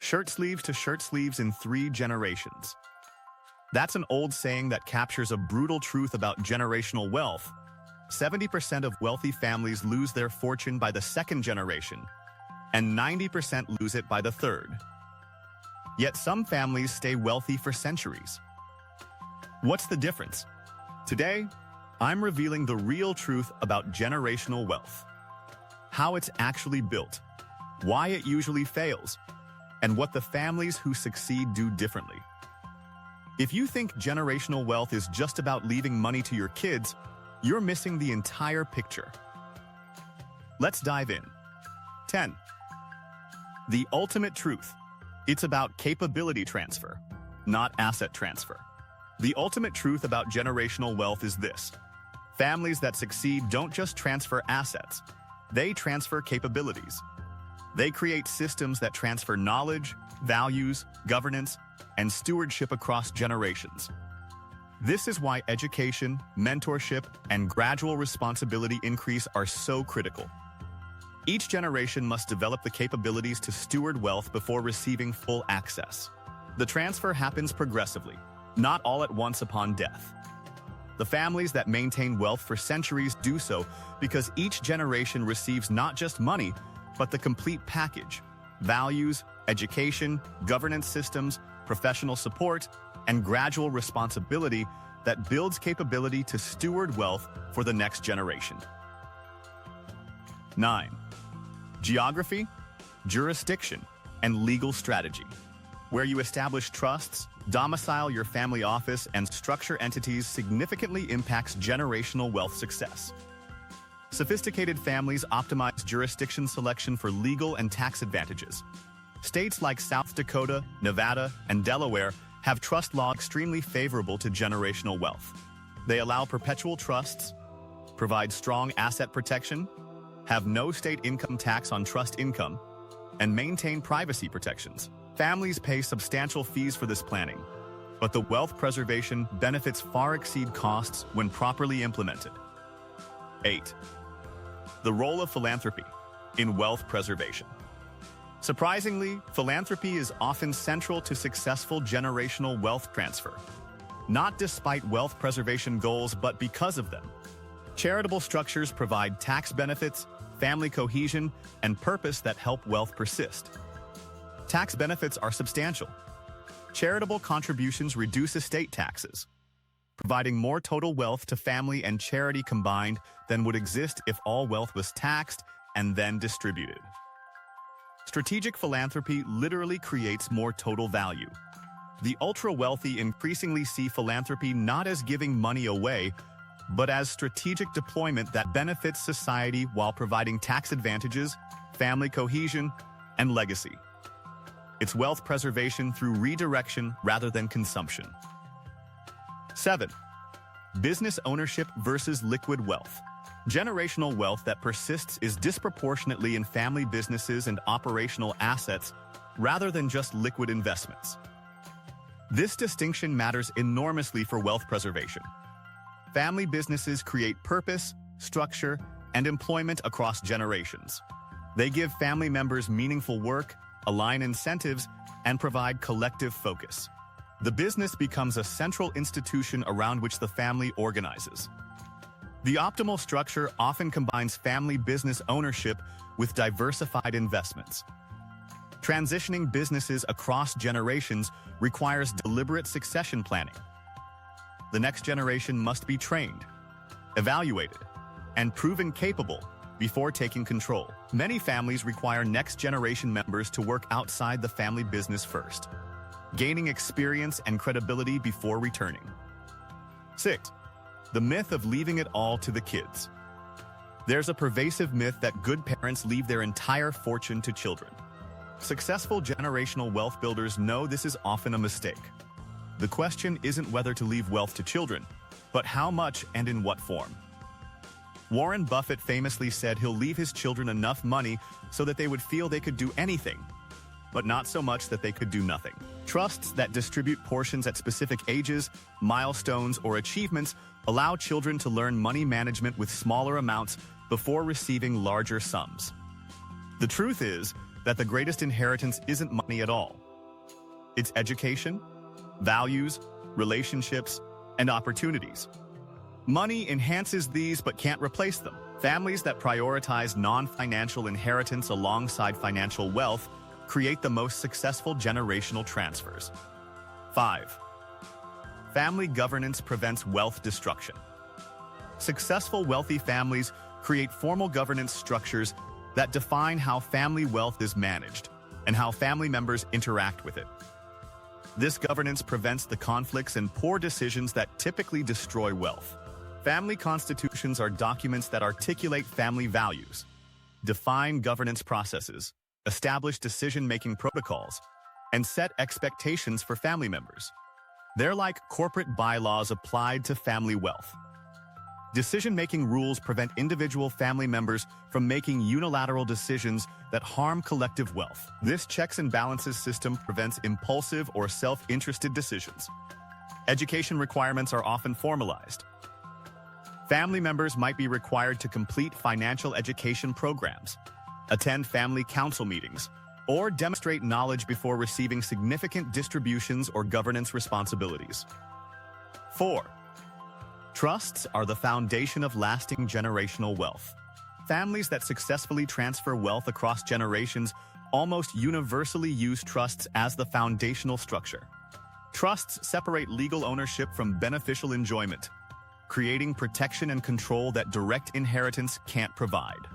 Shirt sleeves to shirt sleeves in 3 generations. That's an old saying that captures a brutal truth about generational wealth. 70% of wealthy families lose their fortune by the 2nd generation, and 90% lose it by the 3rd. Yet some families stay wealthy for centuries. What's the difference? Today, I'm revealing the real truth about generational wealth. How it's actually built, why it usually fails, and what the families who succeed do differently. If you think generational wealth is just about leaving money to your kids, you're missing the entire picture. Let's dive in. 10. The ultimate truth. It's about capability transfer, not asset transfer. The ultimate truth about generational wealth is this. Families that succeed don't just transfer assets, they transfer capabilities. They create systems that transfer knowledge, values, governance, and stewardship across generations. This is why education, mentorship, and gradual responsibility increase are so critical. Each generation must develop the capabilities to steward wealth before receiving full access. The transfer happens progressively, not all at once upon death. The families that maintain wealth for centuries do so because each generation receives not just money, but the complete package: values, education, governance systems, professional support, and gradual responsibility that builds capability to steward wealth for the next generation. 9. Geography, jurisdiction, and legal strategy. Where you establish trusts, domicile your family office, and structure entities significantly impacts generational wealth success. Sophisticated families optimize jurisdiction selection for legal and tax advantages. States like South Dakota, Nevada, and Delaware have trust law extremely favorable to generational wealth. They allow perpetual trusts, provide strong asset protection, have no state income tax on trust income, and maintain privacy protections. Families pay substantial fees for this planning, but the wealth preservation benefits far exceed costs when properly implemented. 8. The role of philanthropy in wealth preservation. Surprisingly, philanthropy is often central to successful generational wealth transfer, not despite wealth preservation goals, but because of them. Charitable structures provide tax benefits, family cohesion, and purpose that help wealth persist. Tax benefits are substantial. Charitable contributions reduce estate taxes, providing more total wealth to family and charity combined than would exist if all wealth was taxed and then distributed. Strategic philanthropy literally creates more total value. The ultra-wealthy increasingly see philanthropy not as giving money away, but as strategic deployment that benefits society while providing tax advantages, family cohesion, and legacy. It's wealth preservation through redirection rather than consumption. 7. Business ownership versus liquid wealth. Generational wealth that persists is disproportionately in family businesses and operational assets rather than just liquid investments. This distinction matters enormously for wealth preservation. Family businesses create purpose, structure, and employment across generations. They give family members meaningful work, align incentives, and provide collective focus. The business becomes a central institution around which the family organizes. The optimal structure often combines family business ownership with diversified investments. Transitioning businesses across generations requires deliberate succession planning. The next generation must be trained, evaluated, and proven capable before taking control. Many families require next-generation members to work outside the family business first, gaining experience and credibility before returning. 6. The myth of leaving it all to the kids. There's a pervasive myth that good parents leave their entire fortune to children. Successful generational wealth builders know this is often a mistake. The question isn't whether to leave wealth to children, but how much and in what form. Warren Buffett famously said he'll leave his children enough money so that they would feel they could do anything, but not so much that they could do nothing. Trusts that distribute portions at specific ages, milestones, or achievements allow children to learn money management with smaller amounts before receiving larger sums. The truth is, that the greatest inheritance isn't money at all. It's education, values, relationships, and opportunities. Money enhances these but can't replace them. Families that prioritize non-financial inheritance alongside financial wealth create the most successful generational transfers. 5. Family governance prevents wealth destruction. Successful wealthy families create formal governance structures that define how family wealth is managed and how family members interact with it. This governance prevents the conflicts and poor decisions that typically destroy wealth. Family constitutions are documents that articulate family values, define governance processes, establish decision-making protocols, and set expectations for family members. They're like corporate bylaws applied to family wealth. Decision-making rules prevent individual family members from making unilateral decisions that harm collective wealth. This checks and balances system prevents impulsive or self-interested decisions. Education requirements are often formalized. Family members might be required to complete financial education programs, attend family council meetings, or demonstrate knowledge before receiving significant distributions or governance responsibilities. 4. Trusts are the foundation of lasting generational wealth. Families that successfully transfer wealth across generations almost universally use trusts as the foundational structure. Trusts separate legal ownership from beneficial enjoyment, creating protection and control that direct inheritance can't provide.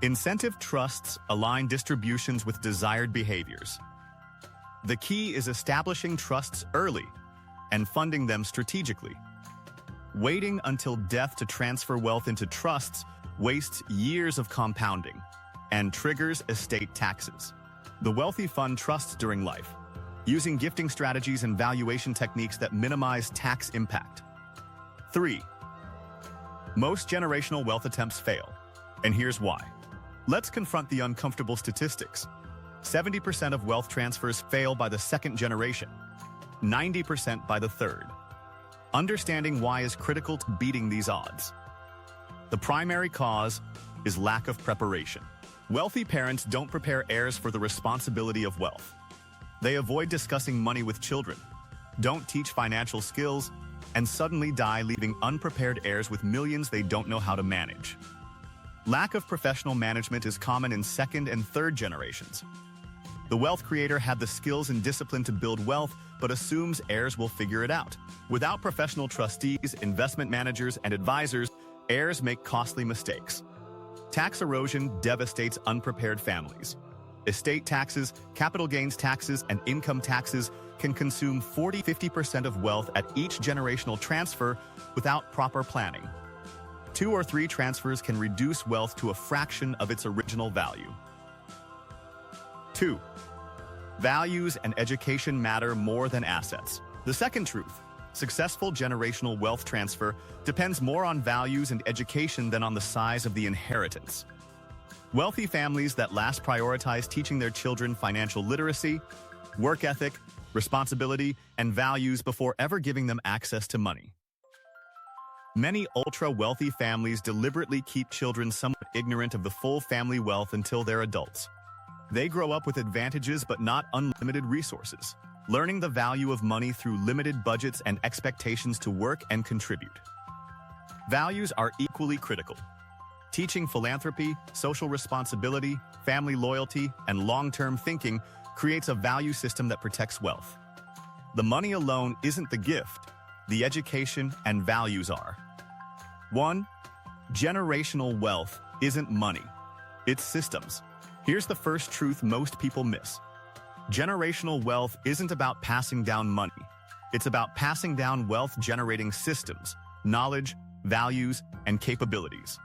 Incentive trusts align distributions with desired behaviors. The key is establishing trusts early and funding them strategically. Waiting until death to transfer wealth into trusts wastes years of compounding and triggers estate taxes. The wealthy fund trusts during life, using gifting strategies and valuation techniques that minimize tax impact. 3. Most generational wealth attempts fail, and here's why. Let's confront the uncomfortable statistics. 70% of wealth transfers fail by the second generation, 90% by the third. Understanding why is critical to beating these odds. The primary cause is lack of preparation. Wealthy parents don't prepare heirs for the responsibility of wealth. They avoid discussing money with children, don't teach financial skills, and suddenly die leaving unprepared heirs with millions they don't know how to manage. Lack of professional management is common in second and third generations. The wealth creator had the skills and discipline to build wealth, but assumes heirs will figure it out. Without professional trustees, investment managers, and advisors, heirs make costly mistakes. Tax erosion devastates unprepared families. Estate taxes, capital gains taxes, and income taxes can consume 40–50% of wealth at each generational transfer without proper planning. 2 or 3 transfers can reduce wealth to a fraction of its original value. 2. Values and education matter more than assets. The second truth, successful generational wealth transfer depends more on values and education than on the size of the inheritance. Wealthy families that last prioritize teaching their children financial literacy, work ethic, responsibility, and values before ever giving them access to money. Many ultra-wealthy families deliberately keep children somewhat ignorant of the full family wealth until they're adults. They grow up with advantages but not unlimited resources, learning the value of money through limited budgets and expectations to work and contribute. Values are equally critical. Teaching philanthropy, social responsibility, family loyalty, and long-term thinking creates a value system that protects wealth. The money alone isn't the gift, the education and values are. 1. Generational wealth isn't money, it's systems. Here's the first truth most people miss. Generational wealth isn't about passing down money. It's about passing down wealth-generating systems, knowledge, values, and capabilities.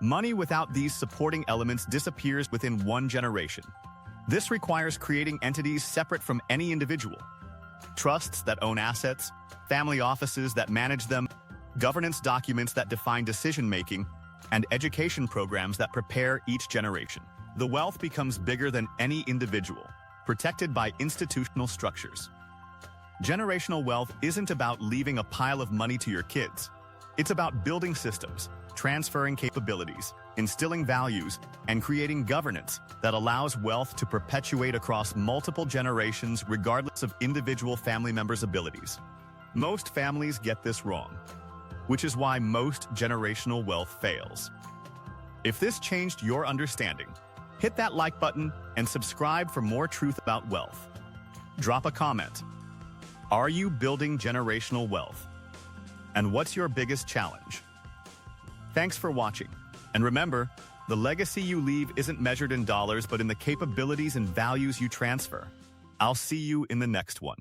Money without these supporting elements disappears within one generation. This requires creating entities separate from any individual. Trusts that own assets, family offices that manage them, governance documents that define decision-making, and education programs that prepare each generation. The wealth becomes bigger than any individual, protected by institutional structures. Generational wealth isn't about leaving a pile of money to your kids. It's about building systems, transferring capabilities, instilling values, and creating governance that allows wealth to perpetuate across multiple generations regardless of individual family members' abilities. Most families get this wrong, which is why most generational wealth fails. If this changed your understanding, hit that like button and subscribe for more truth about wealth. Drop a comment. Are you building generational wealth? And what's your biggest challenge? Thanks for watching. And remember, the legacy you leave isn't measured in dollars, but in the capabilities and values you transfer. I'll see you in the next one.